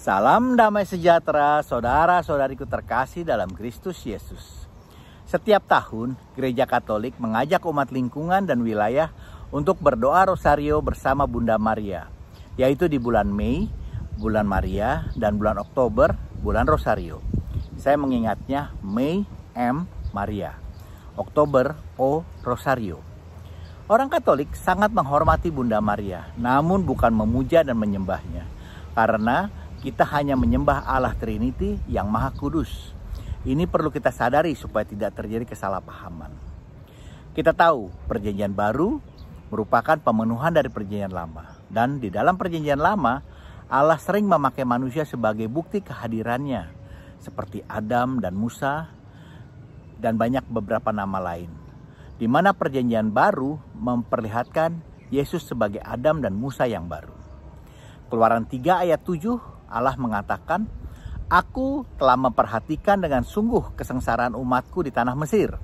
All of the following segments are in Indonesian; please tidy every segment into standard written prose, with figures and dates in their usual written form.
Salam damai sejahtera saudara-saudariku terkasih dalam Kristus Yesus. Setiap tahun Gereja Katolik mengajak umat lingkungan dan wilayah untuk berdoa rosario bersama Bunda Maria, yaitu di bulan Mei, bulan Maria, dan bulan Oktober, bulan Rosario. Saya mengingatnya Mei M. Maria, Oktober O. Rosario. Orang Katolik sangat menghormati Bunda Maria, namun bukan memuja dan menyembahnya, karena kita hanya menyembah Allah Trinity yang Maha Kudus. Ini perlu kita sadari supaya tidak terjadi kesalahpahaman. Kita tahu Perjanjian Baru merupakan pemenuhan dari Perjanjian Lama. Dan di dalam Perjanjian Lama, Allah sering memakai manusia sebagai bukti kehadirannya. Seperti Adam dan Musa dan banyak beberapa nama lain. Di mana Perjanjian Baru memperlihatkan Yesus sebagai Adam dan Musa yang baru. Keluaran 3 ayat 7, Allah mengatakan, "Aku telah memperhatikan dengan sungguh kesengsaraan umatku di tanah Mesir.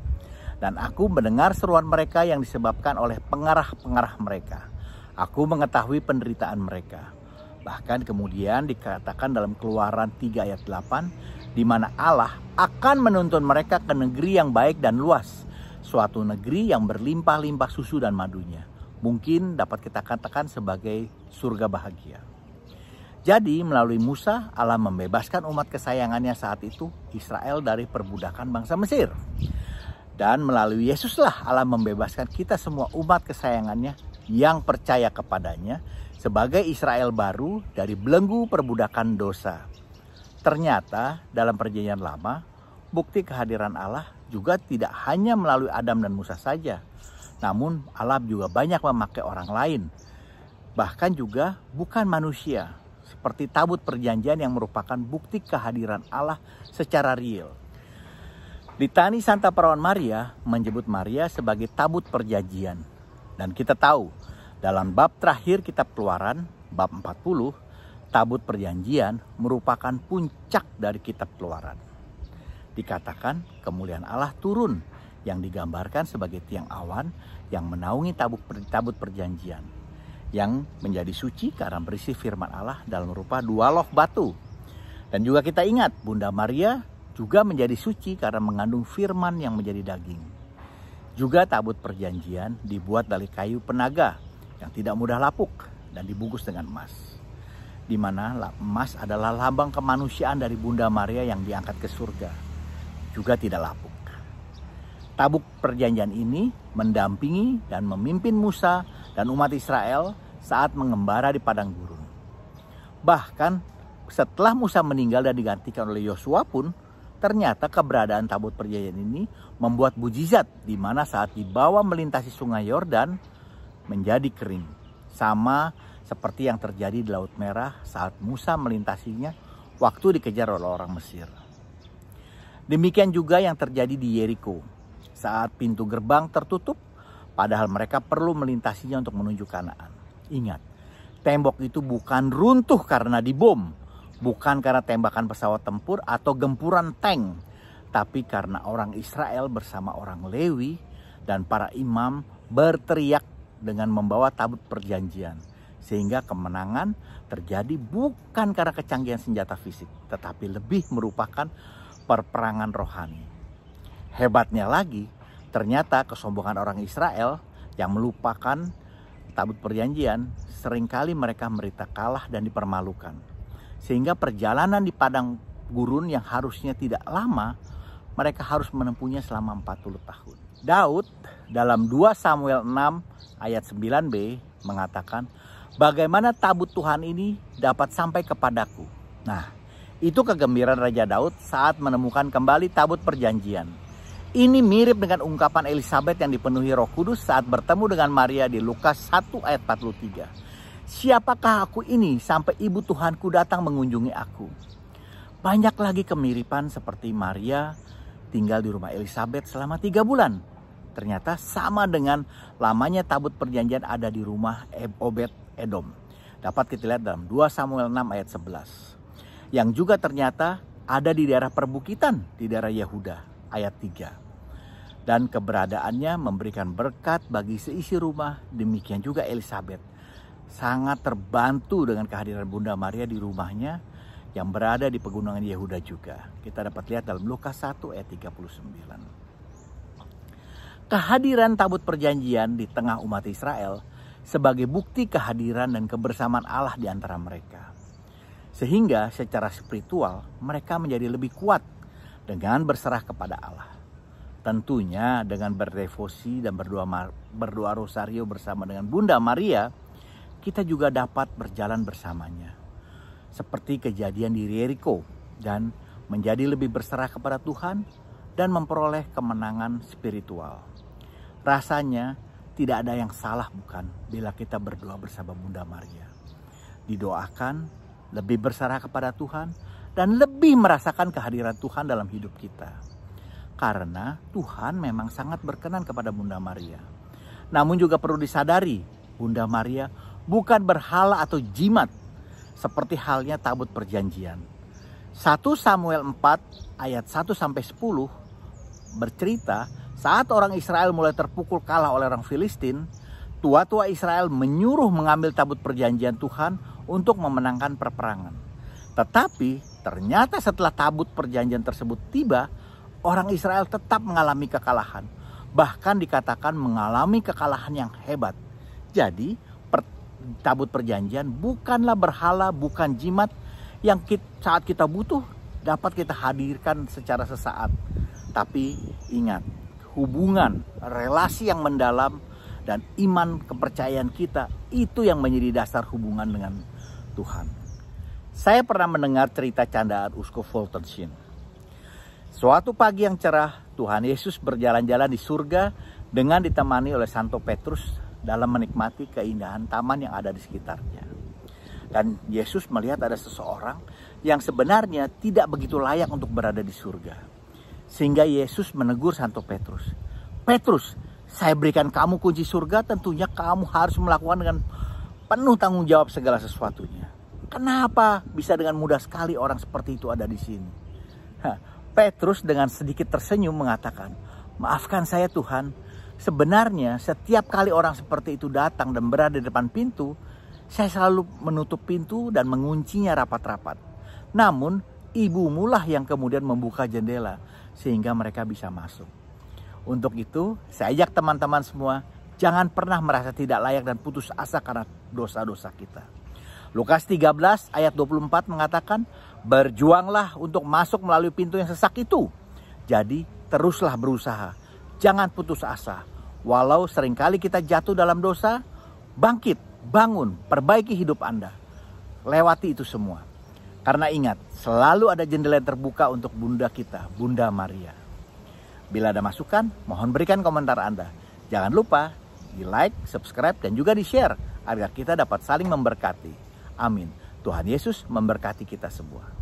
Dan aku mendengar seruan mereka yang disebabkan oleh pengarah-pengarah mereka. Aku mengetahui penderitaan mereka." Bahkan kemudian dikatakan dalam Keluaran 3 ayat 8, di mana Allah akan menuntun mereka ke negeri yang baik dan luas. Suatu negeri yang berlimpah-limpah susu dan madunya. Mungkin dapat kita katakan sebagai surga bahagia. Jadi melalui Musa, Allah membebaskan umat kesayangannya saat itu, Israel, dari perbudakan bangsa Mesir. Dan melalui Yesuslah Allah membebaskan kita semua umat kesayangannya yang percaya kepadanya sebagai Israel baru dari belenggu perbudakan dosa. Ternyata dalam Perjanjian Lama, bukti kehadiran Allah juga tidak hanya melalui Adam dan Musa saja. Namun Allah juga banyak memakai orang lain. Bahkan juga bukan manusia. Seperti tabut perjanjian yang merupakan bukti kehadiran Allah secara real. Litani Santa Perawan Maria menyebut Maria sebagai tabut perjanjian. Dan kita tahu dalam bab terakhir kitab Keluaran, bab 40, tabut perjanjian merupakan puncak dari kitab Keluaran. Dikatakan kemuliaan Allah turun yang digambarkan sebagai tiang awan yang menaungi tabut perjanjian. Yang menjadi suci karena berisi firman Allah dalam rupa 2 loh batu. Dan juga kita ingat Bunda Maria juga menjadi suci karena mengandung firman yang menjadi daging. Juga tabut perjanjian dibuat dari kayu penaga yang tidak mudah lapuk dan dibungkus dengan emas. Di mana emas adalah lambang kemanusiaan dari Bunda Maria yang diangkat ke surga. Juga tidak lapuk. Tabut perjanjian ini mendampingi dan memimpin Musa dan umat Israel saat mengembara di padang gurun. Bahkan setelah Musa meninggal dan digantikan oleh Yosua pun, ternyata keberadaan tabut perjanjian ini membuat mukjizat di mana saat dibawa melintasi sungai Yordan menjadi kering. Sama seperti yang terjadi di Laut Merah saat Musa melintasinya waktu dikejar oleh orang Mesir. Demikian juga yang terjadi di Yeriko saat pintu gerbang tertutup, padahal mereka perlu melintasinya untuk menuju Kanaan. Ingat, tembok itu bukan runtuh karena dibom, bukan karena tembakan pesawat tempur atau gempuran tank, tapi karena orang Israel bersama orang Lewi dan para imam berteriak dengan membawa tabut perjanjian. Sehingga kemenangan terjadi bukan karena kecanggihan senjata fisik, tetapi lebih merupakan perperangan rohani. Hebatnya lagi, ternyata kesombongan orang Israel yang melupakan tabut perjanjian, seringkali mereka menderita kalah dan dipermalukan. Sehingga perjalanan di padang gurun yang harusnya tidak lama, mereka harus menempuhnya selama 40 tahun. Daud dalam 2 Samuel 6 ayat 9b mengatakan, "Bagaimana tabut Tuhan ini dapat sampai kepadaku?" Nah, itu kegembiraan Raja Daud saat menemukan kembali tabut perjanjian. Ini mirip dengan ungkapan Elizabeth yang dipenuhi Roh Kudus saat bertemu dengan Maria di Lukas 1 ayat 43. "Siapakah aku ini sampai ibu Tuhanku datang mengunjungi aku?" Banyak lagi kemiripan seperti Maria tinggal di rumah Elizabeth selama 3 bulan. Ternyata sama dengan lamanya tabut perjanjian ada di rumah Obed Edom. Dapat kita lihat dalam 2 Samuel 6 ayat 11. Yang juga ternyata ada di daerah perbukitan di daerah Yehuda ayat 3. Dan keberadaannya memberikan berkat bagi seisi rumah. Demikian juga Elizabeth sangat terbantu dengan kehadiran Bunda Maria di rumahnya yang berada di pegunungan Yehuda juga. Kita dapat lihat dalam Lukas 1 ayat 39. Kehadiran tabut perjanjian di tengah umat Israel sebagai bukti kehadiran dan kebersamaan Allah di antara mereka. Sehingga secara spiritual mereka menjadi lebih kuat dengan berserah kepada Allah. Tentunya dengan berdevosi dan berdoa rosario bersama dengan Bunda Maria, kita juga dapat berjalan bersamanya. Seperti kejadian di Yeriko, dan menjadi lebih berserah kepada Tuhan dan memperoleh kemenangan spiritual. Rasanya tidak ada yang salah bukan bila kita berdoa bersama Bunda Maria. Didoakan, lebih berserah kepada Tuhan, dan lebih merasakan kehadiran Tuhan dalam hidup kita. Karena Tuhan memang sangat berkenan kepada Bunda Maria. Namun juga perlu disadari, Bunda Maria bukan berhala atau jimat, seperti halnya tabut perjanjian. 1 Samuel 4 ayat 1-10 bercerita, saat orang Israel mulai terpukul kalah oleh orang Filistin, tua-tua Israel menyuruh mengambil tabut perjanjian Tuhan untuk memenangkan peperangan. Tetapi ternyata setelah tabut perjanjian tersebut tiba, orang Israel tetap mengalami kekalahan. Bahkan dikatakan mengalami kekalahan yang hebat. Jadi tabut perjanjian bukanlah berhala, bukan jimat yang saat kita butuh dapat kita hadirkan secara sesaat. Tapi ingat, hubungan, relasi yang mendalam dan iman kepercayaan kita itu yang menjadi dasar hubungan dengan Tuhan. Saya pernah mendengar cerita candaan Uskup Voltenshin. Suatu pagi yang cerah, Tuhan Yesus berjalan-jalan di surga dengan ditemani oleh Santo Petrus dalam menikmati keindahan taman yang ada di sekitarnya. Dan Yesus melihat ada seseorang yang sebenarnya tidak begitu layak untuk berada di surga. Sehingga Yesus menegur Santo Petrus. Petrus, saya berikan kamu kunci surga, tentunya kamu harus melakukan dengan penuh tanggung jawab segala sesuatunya. Kenapa bisa dengan mudah sekali orang seperti itu ada di sini? Petrus dengan sedikit tersenyum mengatakan, maafkan saya Tuhan, sebenarnya setiap kali orang seperti itu datang dan berada di depan pintu, saya selalu menutup pintu dan menguncinya rapat-rapat. Namun ibumulah yang kemudian membuka jendela sehingga mereka bisa masuk. Untuk itu saya ajak teman-teman semua, jangan pernah merasa tidak layak dan putus asa karena dosa-dosa kita. Lukas 13 ayat 24 mengatakan, berjuanglah untuk masuk melalui pintu yang sesak itu. Jadi teruslah berusaha, jangan putus asa. Walau seringkali kita jatuh dalam dosa, bangkit, bangun, perbaiki hidup Anda. Lewati itu semua. Karena ingat, selalu ada jendela yang terbuka untuk Bunda kita, Bunda Maria. Bila ada masukan, mohon berikan komentar Anda. Jangan lupa di like, subscribe, dan juga di share agar kita dapat saling memberkati. Amin. Tuhan Yesus memberkati kita semua.